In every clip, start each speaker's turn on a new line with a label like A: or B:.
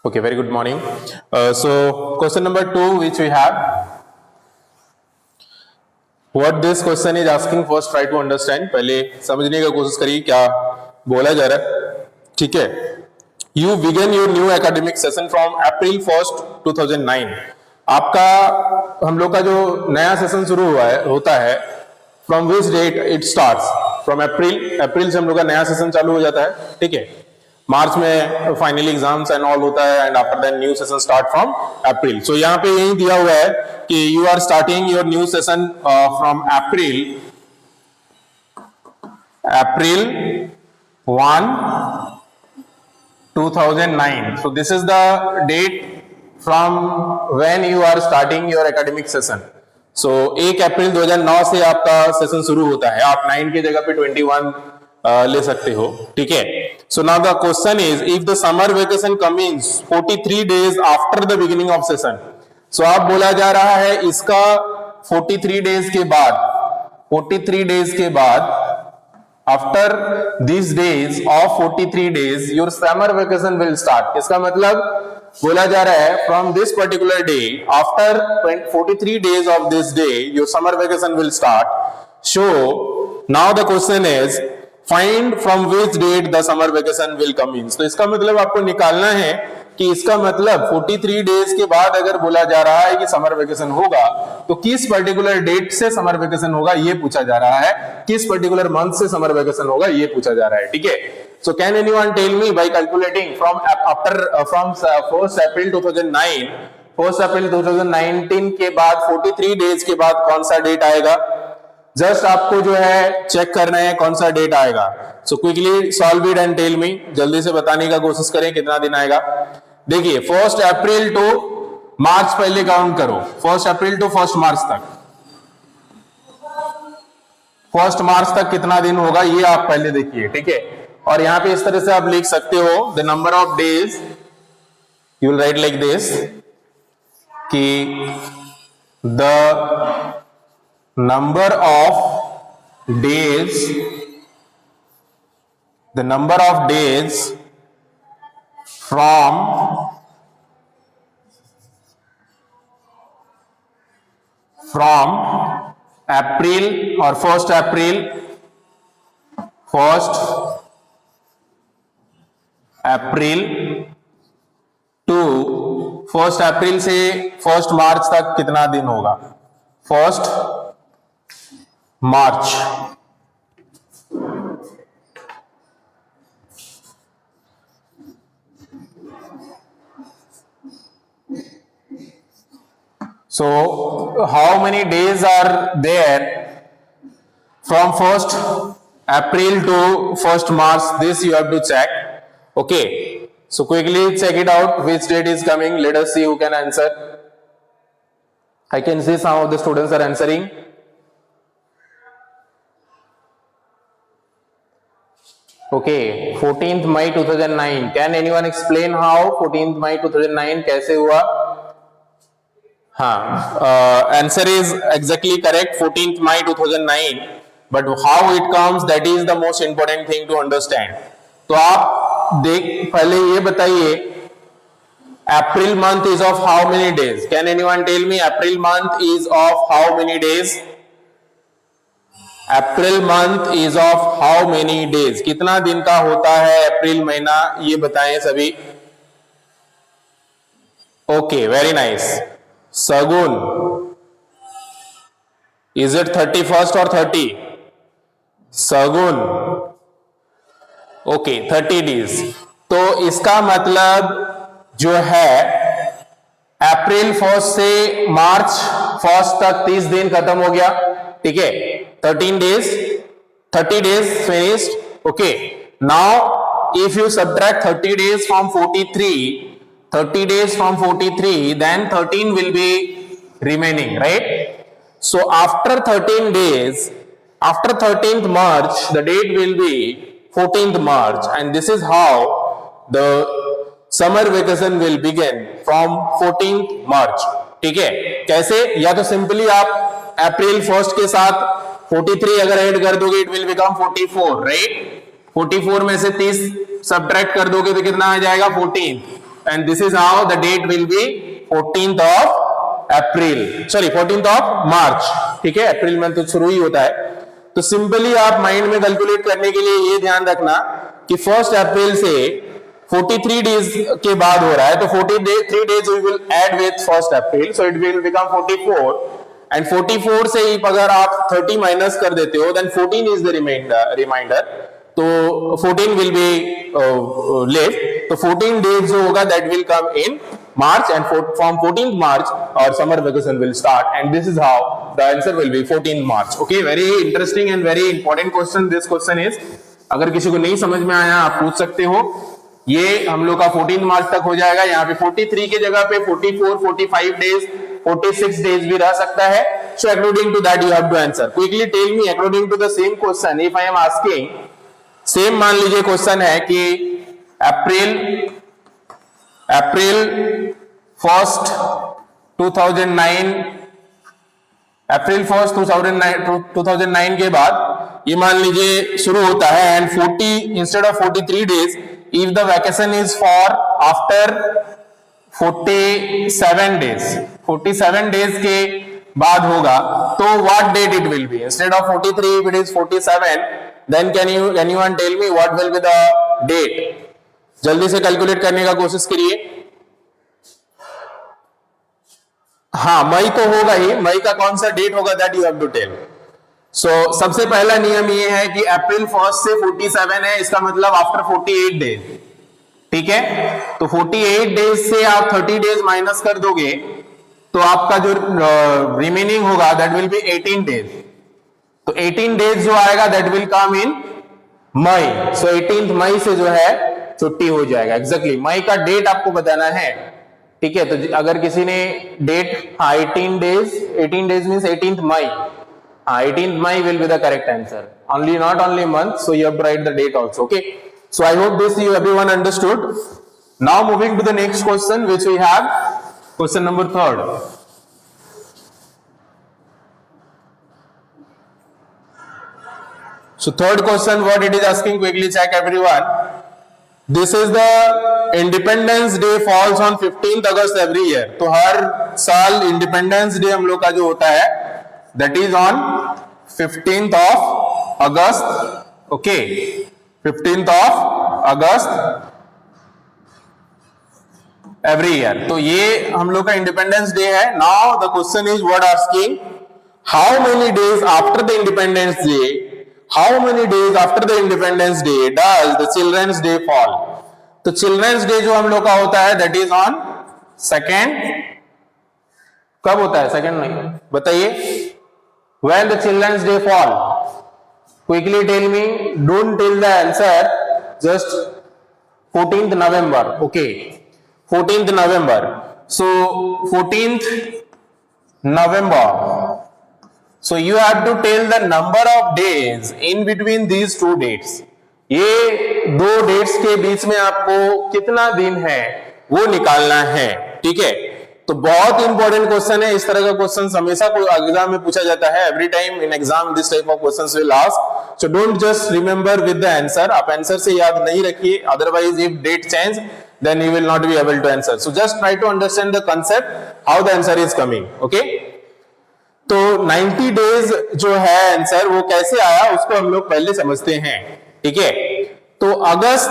A: Okay, very good morning. So question number 2 which we have. What this question is asking, first try to understand. पहले समझने का कोशिश करिए क्या बोला जा रहा है. ठीक है. You begin your new academic session from April 1st 2009. आपका हम लोग का जो नया सेशन शुरू हुआ है होता है from which date it starts? From अप्रैल से हम लोग का नया सेशन चालू हो जाता है. ठीक है. मार्च में फाइनल एग्जाम्स एंड ऑल होता है and after that new session start from April. So यहाँ पे यही दिया हुआ है कि you are starting your new session from April 1 2009. So this is the date from when you are starting your academic session. So 1 अप्रैल 2009 से आपका session शुरू होता है. आप 9 की जगह पे 21 ले सकते हो. ठीक है. So now the question is, if the summer vacation comes 43 days after the beginning of session. So आप बोला जा रहा है इसका 43 days के बाद after these days of 43 days your summer vacation will start. इसका मतलब बोला जा रहा है from this particular day after 43 days of this day your summer vacation will start. So now the question is find from which date the summer vacation will come in. तो इसका मतलब आपको निकालना है कि इसका मतलब 43 डेज के बाद अगर बोला जा रहा है कि समर वेकेशन होगा तो किस पर्टिकुलर डेट से समर वेकेशन होगा ये पूछा जा रहा है, किस पर्टिकुलर मंथ से समर वेकेशन होगा ये पूछा जा रहा है. ठीक है. So can anyone tell me by calculating from 1st April 2009 1st April 2019 के बाद 43 डेज के बाद कौन सा डेट आएगा? जस्ट आपको जो है चेक करना है कौन सा डेट आएगा. So quickly solve it and tell me. जल्दी से बताने का कोशिश करें कितना दिन आएगा. देखिए 1st अप्रैल टू मार्च पहले काउंट करो. 1st अप्रैल टू 1st मार्च तक 1st मार्च तक कितना दिन होगा ये आप पहले देखिए. ठीक है. और यहां पे इस तरह से आप लिख सकते हो the number of days. You will write like this कि the number of days from April or 1st April to 1st अप्रैल से 1st मार्च तक कितना दिन होगा? 1st March. So how many days are there from 1st April to 1st March? This you have to check. Okay. So quickly check it out which date is coming. Let us see who can answer. I can see some of the students are answering. Okay, 14th May 2009. Can anyone explain how 14th May 2009 कैसे हुआ? हाँ, answer is exactly correct. 14th May 2009. But how it comes, that is the most important thing to understand. तो आप पहले ये बताइए April month is of how many days? Can anyone tell me April month is of how many days? April month is of how many days. कितना दिन का होता है अप्रैल महीना ये बताएं सभी. Okay, very nice. सगुन, इज इट 31st और 30? सगुन, ओके 30 डेज. तो इसका मतलब जो है अप्रैल 1st से मार्च 1st तक 30 दिन खत्म हो गया. ठीक है. 30 days finished. Okay. Now if you subtract 30 days from 43, then 13 will be remaining, right? So after 13 days, after 13th March, the date will be 14th March, and this is how the summer vacation will begin from 14th March. ठीक है. कैसे? या तो simply आप अप्रैल 1st के साथ 43 अगर add कर दोगे इट विल बिकम 44, राइट? 44 में से 30 सब्ट्रैक्ट कर दोगे तो कितना आ जाएगा 14. and this is how the date will be 14th of April, sorry 14th of March, ठीक है, अप्रैल मंथ तो शुरू ही होता है। तो सिंपली आप माइंड में कैलकुलेट करने के लिए ये ध्यान रखना कि 1 अप्रैल से 43 डेज के बाद हो रहा है, तो 43 days we will add with 1 April, so it will become 44, and 44 से अगर आप 30 माइनस कर देते हो देन 14 इज द रिमाइंडर, तो 14 विल बी लेफ्ट, तो 14 डेज जो होगा that will come in March, and from 14th March our summer vacation will start, and this is how the answer will be 14th March. Okay, very interesting and very important question this question is. अगर किसी को नहीं समझ में आया आप पूछ सकते हो। ये हम लोग का 14 मार्च तक हो जाएगा। यहाँ पे 43 की जगह पे 44, 45 डेज, 46 डेज भी रह सकता है। So according to that you have to answer. Quickly tell me according to the same question if I am asking, same मान लीजिए क्वेश्चन है कि अप्रैल 1st 2009, अप्रैल 1st 2009 के बाद ये मान लीजिए शुरू होता है, and 40 instead of 43 days if the vacation is for after 47 days, 47 days के बाद होगा, तो what date it will be instead of 43 if it is 47, then can you one tell me what will be the date? जल्दी से calculate करने का कोशिश करिए। हाँ, मई तो होगा ही, मई का कौन सा डेट होगा that you have to tell. So सबसे पहला नियम ये है कि अप्रैल 1st से 47 है, इसका मतलब आफ्टर 48 डेज, ठीक है, तो 48 डेज से आप 30 डेज माइनस कर दोगे तो आपका जो रिमेनिंग होगा दैट विल बी 18 डेज, तो 18 डेज जो आएगा दैट विल कम इन मई, सो 18 मई से जो है छुट्टी हो जाएगा। एग्जैक्टली मई का डेट आपको बताना है, ठीक है, तो अगर किसी ने date 18 days means 18th May, 18th May will be the correct answer, only not only month, so you have to write the date also. Okay, so I hope this you everyone understood. Now moving to the next question which we have, question number 3rd। So third question, what it is asking, quickly check everyone. This is the Independence Day falls on 15th August every year. तो हर साल Independence Day हम लोग का जो होता है that is on 15th of August. Okay, 15th of August every year. तो ये हम लोग का Independence Day है। Now the question is what asking, how many days after the Independence Day, how many days after the Independence Day does the Children's Day fall? तो Children's Day जो हम लोग का होता है that is on 2nd, कब होता है? 2nd नहीं, बताइए, when the Children's Day fall? Quickly tell me, don't tell the answer, just 14th November. Okay, 14th November. So 14th November. So you have to tell the number of days in between these two dates. ये दो dates के बीच में आपको कितना दिन है वो निकालना है, ठीक है। तो बहुत इंपॉर्टेंट क्वेश्चन है, इस तरह का क्वेश्चन हमेशा कोई एग्जाम में पूछा जाता है। Every time in exam this type of questions will ask, so don't just remember with the answer, आप आंसर से याद नहीं रखिए, otherwise if date change then you will not be able to answer. So just try to understand the concept how the answer is coming. Okay, तो 90 days जो है answer वो कैसे आया उसको हम लोग पहले समझते हैं, ठीक है। तो August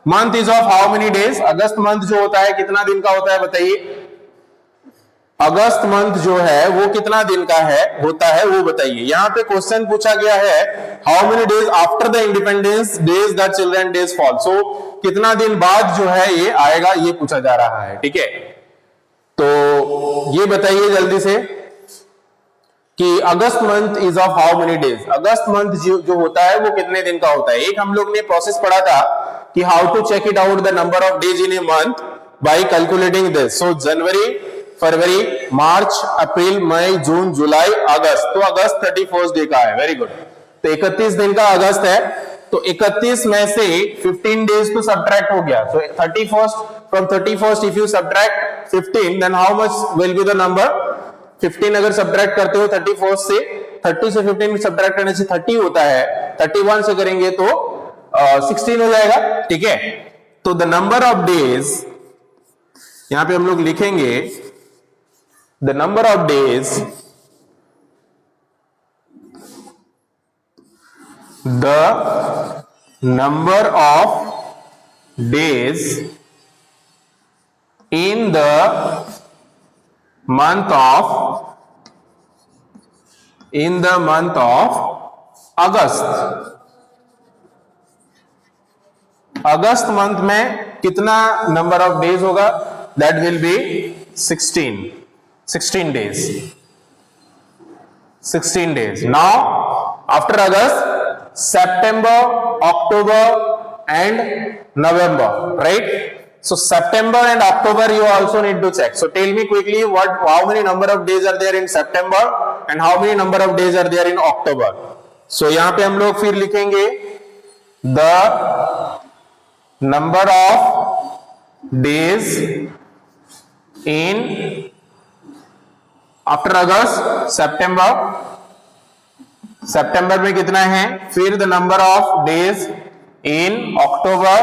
A: month is of how many days? अगस्त मंथ जो होता है कितना दिन का होता है बताइए? अगस्त मंथ जो है वो कितना दिन का है होता है वो बताइए। यहाँ पे क्वेश्चन पूछा गया है how many days after the independence days the children days fall, so कितना दिन बाद जो है ये आएगा ये पूछा जा रहा है, ठीक है। तो ये बताइए जल्दी से कि August month is of how many days? अगस्त मंथ जो होता है वो कितने दिन का होता है? एक हम लोग ने प्रोसेस पढ़ा था कि how to check it out the number of days in a month by calculating this. So जनवरी, फरवरी, मार्च, अप्रैल, मई, जून, जुलाई, अगस्त, तो अगस्त 31 डे का है। वेरी गुड, तो 31 दिन का अगस्त है, तो 31 में से 15 डेज तो सब्ट्रैक्ट हो गया, so 31 from 31 if you subtract 15 then how much will be the number? 15 अगर सब्ट्रैक्ट करते हो 31 से, 30 से 15 सब्ट्रैक्ट करने से 30 होता है, 31 से करेंगे तो 16 हो जाएगा, ठीक है। तो द नंबर ऑफ डेज यहां पे हम लोग लिखेंगे the number of days, the number of days in the month of August. August month में कितना नंबर ऑफ डेज होगा? That will B 16 days. 16 days. Now after August, September, October and November, right? So September and October you also need to check. So tell me quickly how many number of days are there in September and how many number of days are there in October. So यहाँ पे हम लोग फिर लिखेंगे the number of days in after August, September, सितंबर में कितना है, फिर the number of days in October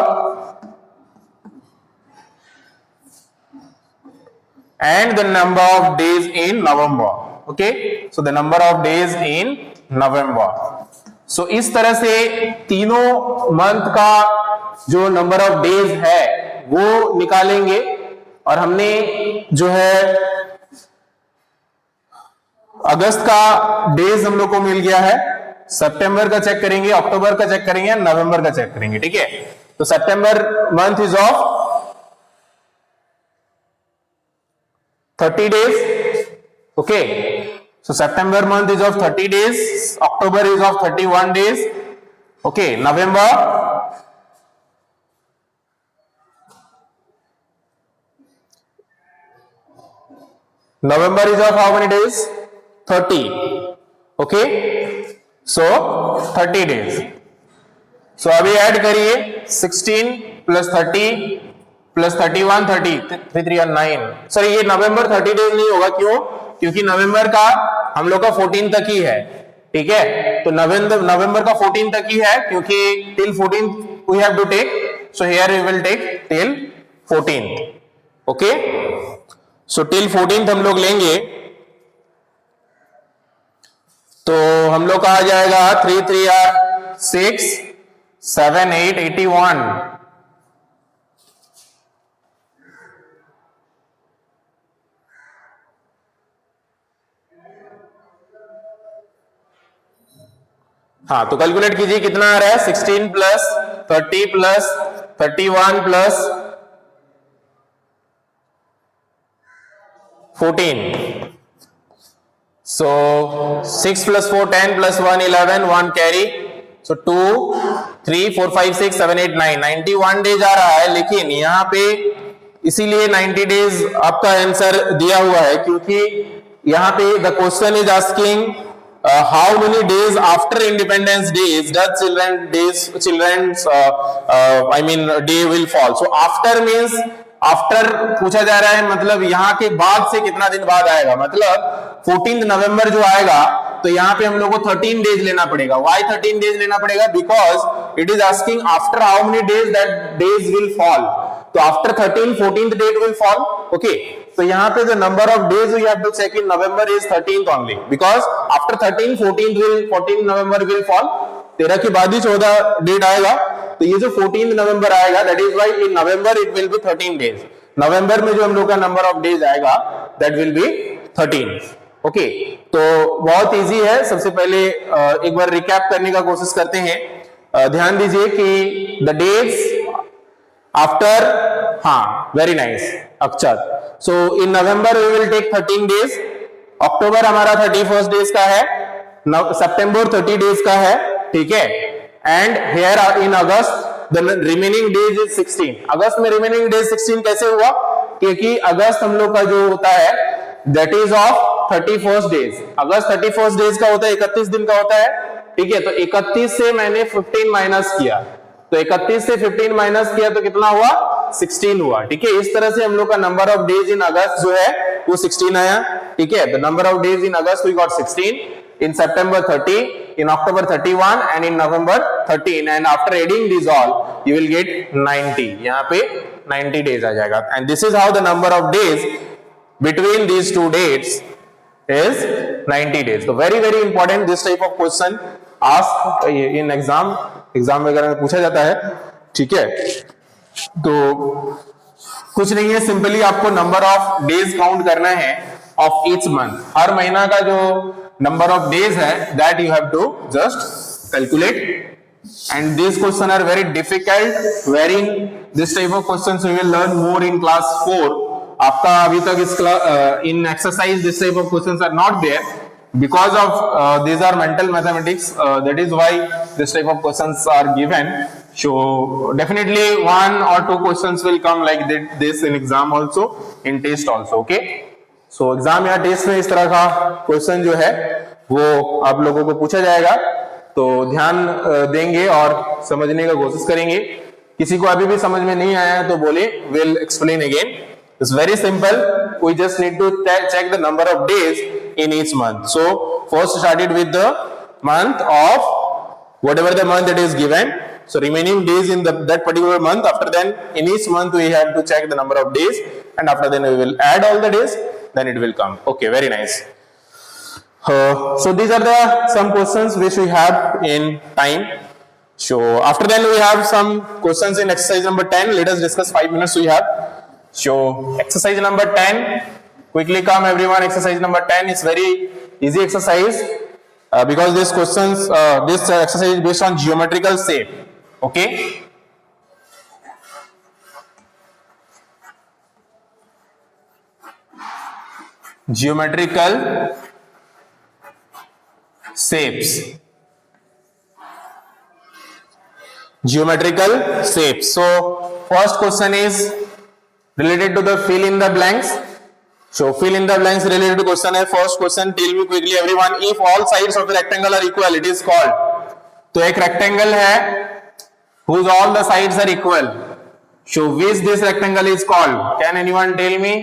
A: and the number of days in November. Okay, so the number of days in November. So इस तरह से तीनों मंथ का जो नंबर ऑफ डेज है वो निकालेंगे। और हमने जो है अगस्त का डेज हम लोग को मिल गया है, सितंबर का चेक करेंगे, अक्टूबर का चेक करेंगे, नवंबर का चेक करेंगे। ठीक है, तो सितंबर month is of 30 days. Okay, so September month is of 30 days, October is of 31 days. Okay, November is of how many days? 30. Okay, so 30 days. So अभी ऐड करिए 16 plus 30 प्लस 31, 30, 3 3 9। सर ये नवंबर 30 days नहीं होगा, क्यों? क्योंकि नवंबर का हम लोग का 14 तक ही है। ठीक है, तो नवंबर का 14 तक ही है, क्योंकि till 14 we have to take, so here we will take till 14। Okay, so till 14 हम लोग लेंगे, तो हम लोग का आ जाएगा 3 3 6 7 8 81। हाँ, तो कैलकुलेट कीजिए कितना आ रहा है। 16 plus 30 plus 31 plus 14, so 6 plus 4 10 plus 1 11, 1 carry, so 2 3 4 5 6 7 8 9 91 days आ रहा है। लेकिन यहाँ पे इसीलिए 90 डेज आपका आंसर दिया हुआ है, क्योंकि यहाँ पे the question is asking how many days after independence days does children's I mean day will fall. So after means after पूछा जा रहा है, मतलब यहाँ के बाद से कितना दिन बाद आएगा, मतलब 14 नवंबर जो आएगा तो यहाँ पे हम लोग को 13 डेज लेना पड़ेगा। वाई 13 डेज लेना पड़ेगा? Because it is asking after how many days that days will fall. तो after 13 14th date will fall. Okay, तो यहाँ पे the number of days we have to check in November is 13th only, because after 13 14 November will fall। 13 के बाद ही 14 date आएगा, तो ये जो 14 नवंबर आएगा that is why in November it will be 13 days. नवंबर में जो हम लोग का नंबर ऑफ डेज आएगा दैट विल बी 13। ओके, तो बहुत इजी है। सबसे पहले एक बार रिकैप करने का कोशिश करते हैं। ध्यान दीजिए कि द डेज आफ्टर, हाँ very nice Akshat. So in November we will take 13 days, अक्टूबर हमारा 31 डेज का है, सितंबर 30 डेज का है। ठीक है, and here in August the remaining days is 16। अगस्त में रिमेनिंग डेज 16 कैसे हुआ? क्योंकि अगस्त हम लोग का जो होता है that is of 31 days. August 31 days का होता है, 31 दिन का होता है। ठीक है, तो 31 से मैंने 15 माइनस किया, तो 31 से 15 माइनस किया तो कितना हुआ? 16 हुआ। ठीक है, इस तरह से हम लोग का number of days in August जो है वो 16 आया। ठीक है, the number of days in August we got 16, in September 30, in October 31 and in November 13, and after adding these all you will get 90. यहाँ पे 90 days आ जाएगा. And this is how the number of days between these two dates is 90 days. So very very important this type of question asked in exam वगैरह में पूछा जाता है. ठीक है, तो कुछ नहीं है, सिंपली आपको नंबर ऑफ डेज काउंट करना है ऑफ ईच मंथ. हर महीना का जो नंबर ऑफ डेज है that you have to just calculate. And this question are very difficult, very this type of questions we will learn more in class 4. आपका अभी तक इस in exercise this type of questions are not there because of these are mental mathematics, that is why this type of questions are given. So definitely one or two questions will come like this in exam also, in test also. Okay, so exam या test में इस तरह का question जो है वो आप लोगों को पूछा जाएगा, तो ध्यान देंगे और समझने का कोशिश करेंगे. किसी को अभी भी समझ में नहीं आया है तो बोले, we'll explain again. It's very simple. We just need to check the number of days in each month. So first started with the month of whatever the month it is given. So remaining days in that particular month. After then, in each month we have to check the number of days, and after then we will add all the days. Then it will come. Okay, very nice. So these are the some questions which we have in time. So after then we have some questions in exercise number 10. Let us discuss 5 minutes we have. So exercise number 10, quickly come everyone. Exercise number 10 is very easy exercise because this questions this exercise is based on geometrical shape. Okay, geometrical shapes. Geometrical shapes. So first question is related to the fill in the blanks. So fill in the blanks related to question है. First question, tell me quickly everyone, if all sides of the rectangle are equal, it is called. तो एक rectangle है whose all the sides are equal. So which this rectangle is called? Can anyone tell me?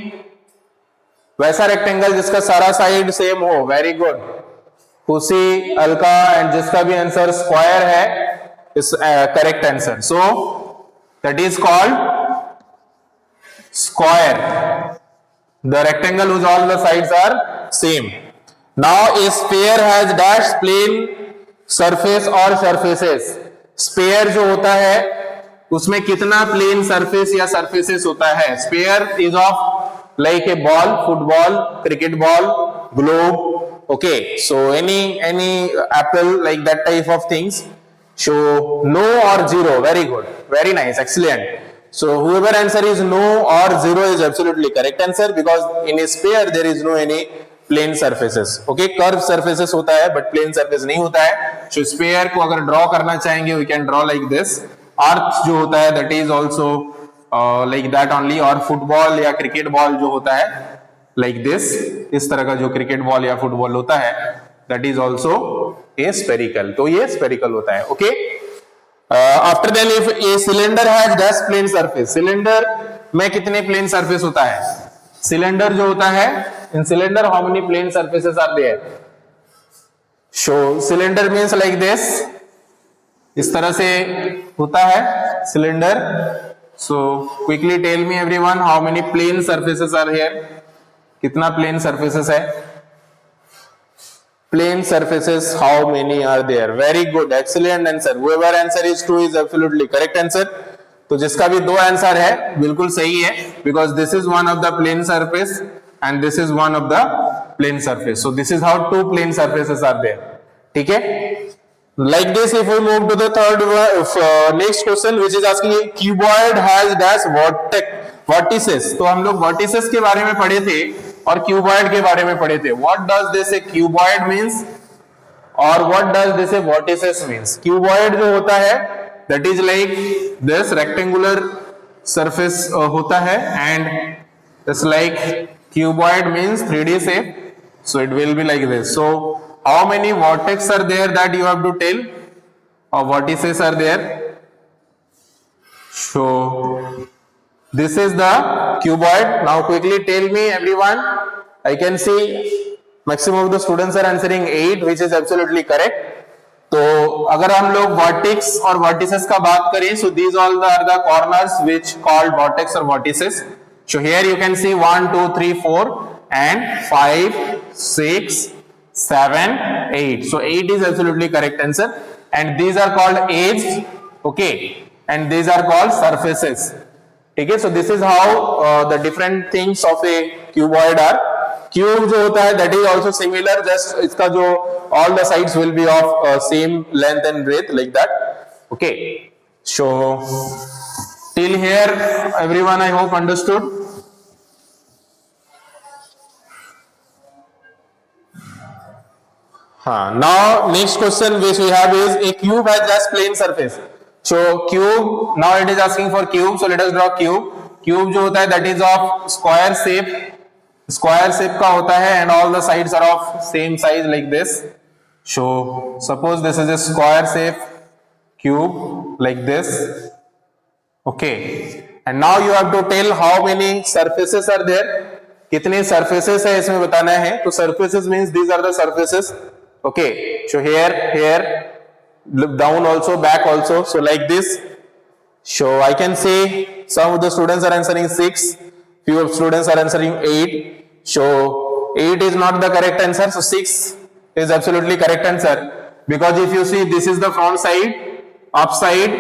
A: वैसा rectangle जिसका सारा side same हो. Very good. खुशी, Alka and जिसका भी आंसर square है is correct answer. So that is called square. The rectangle whose all the sides are same. Now a sphere has dash plane surface or surfaces. Sphere जो होता है उसमें कितना plane surface या surfaces होता है? Sphere is of like a ball, football, cricket ball, globe. Okay, so any apple like that type of things. So no or zero. Very good, very nice, excellent. So whoever answer is no or zero is absolutely correct answer because in a sphere there is no any plane surfaces. Okay, curved surfaces होता है but plane surface नहीं होता है. So sphere को अगर draw करना चाहेंगे we can draw like this. Arc जो होता है that is also like that only. और football या cricket ball जो होता है like this, इस तरह का जो cricket ball या football होता है that is also a spherical. तो ये spherical होता है. Okay. After then if a cylinder has dash plane surface, cylinder में कितने plane surface होता है? Cylinder जो होता है, in cylinder how many plane surfaces are there? So cylinder means like this, इस तरह से होता है cylinder. So quickly tell me everyone how many plane surfaces are here? कितना plane surfaces है? Plane surfaces, how many are there? Very good, excellent answer. Whoever answer is 2 is absolutely correct answer. तो जिसका भी 2 answer है बिल्कुल सही है because this is one of the plane surface and this is one of the plane surface. So this is how 2 plane surfaces are there. ठीक है? Like this, if we move to the third next question which is asking cuboid has dash vertices. तो हम लोग vertices के बारे में पढ़े थे और क्यूबॉइड के बारे में पढ़े थे. What does this a cuboid means और what does this a vertices means? Cuboid जो होता है that is like this rectangular surface होता है and it's like cuboid means 3D shape. So it will be like this. So how many vertex are there that you have to tell or vertices are there? So this is the cuboid. Now quickly tell me everyone. I can see maximum of the students are answering 8, which is absolutely correct. तो अगर हम लोग vertex और vertices का बात करें, so these all are the corners which called vertex और vertices. So here you can see 1 2 3 4 and 5 6 7 8. So 8 is absolutely correct answer, and these are called edges, okay, and these are called surfaces. ठीक है. So this is how the different things of a cuboid are. Cube जो होता है that is also similar, just इसका जो all the sides will be of same length and breadth like that. Okay. So till here everyone I hope understood. Now next question which we have is a cube has just plain surface. So cube, now it is asking for cube, so let us draw cube. Cube जो होता है that is of square shape. Square shape का होता है and all the sides are of same size like this. So suppose this is a square shape cube like this. Okay. And now you have to tell how many surfaces are there. कितने surfaces है इसमें बताना है. तो surfaces means these are the surfaces. Okay. So here, look down also, back also. So like this. So I can say some of the students are answering 6. Few of students are answering 8. So 8 is not the correct answer. So 6 is absolutely correct answer, because if you see this is the front side, up side,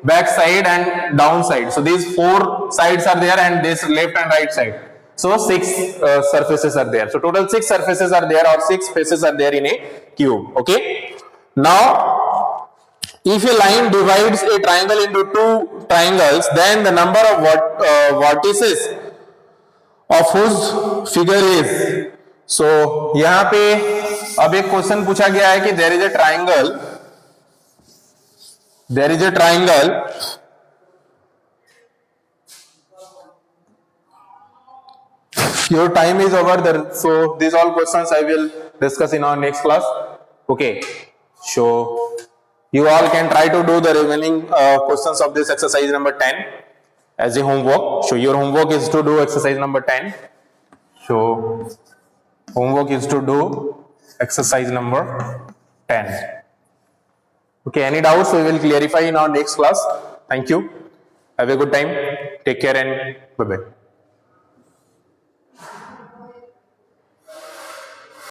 A: back side and down side. So these 4 sides are there and this left and right side. So 6 surfaces are there. So total 6 surfaces are there, or 6 faces are there in a cube. Okay. Now if a line divides a triangle into 2 triangles, then the number of vertices of whose figure is. So यहां पे अब एक question पूछा गया है कि there is a triangle, your time is over there, so these all questions I will discuss in our next class. Okay, so you all can try to do the remaining questions of this exercise number 10 as a homework. So your homework is to do exercise number 10. So homework is to do exercise number 10. Okay, any doubts we will clarify in our next class. Thank you. Have a good time. Take care and bye bye.